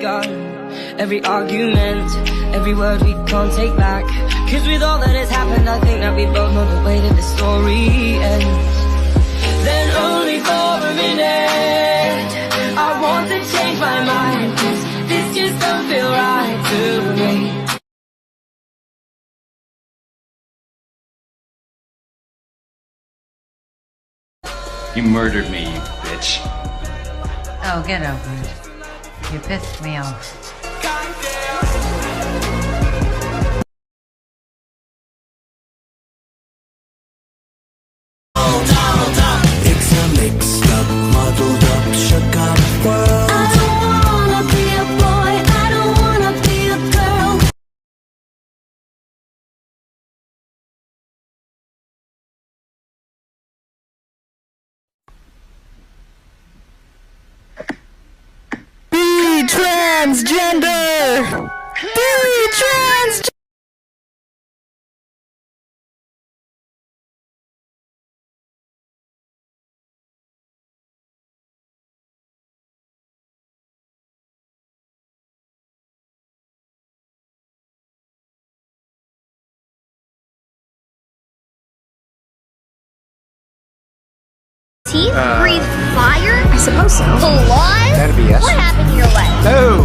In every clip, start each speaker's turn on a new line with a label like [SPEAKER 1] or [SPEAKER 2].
[SPEAKER 1] begun. Every argument, every word we can't take back. Cause with all that has happened, I think that we both know the way that the story ends. Then only for a minute, I want to change my mind, cause this just don't feel right to me.
[SPEAKER 2] You murdered me, you bitch.
[SPEAKER 3] Oh, get over it. You pissed me off.
[SPEAKER 4] It's a mixed up, muddled up, shook up world. I don't wanna be a boy, I don't wanna be a girl. Be transgender! Be transgender!
[SPEAKER 5] Teeth breathe fire? I suppose so. Blood?
[SPEAKER 6] That'd be yes.
[SPEAKER 5] What happened to your leg?
[SPEAKER 6] No,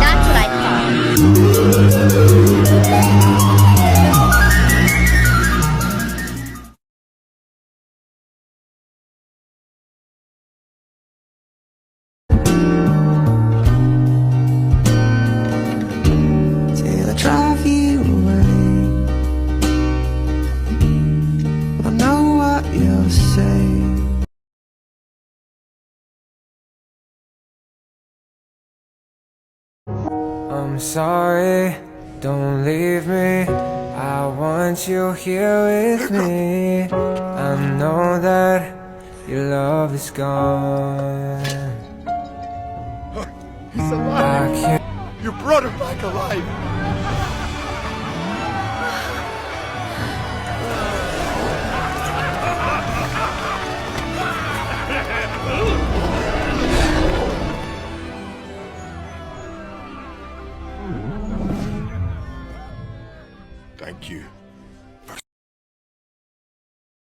[SPEAKER 5] That's what I thought.
[SPEAKER 4] Till I drive you away. I know what you'll say. I'm sorry, don't leave me. I want you here with me. I know that your love is gone.
[SPEAKER 6] he's alive. You brought him back alive. Thank you.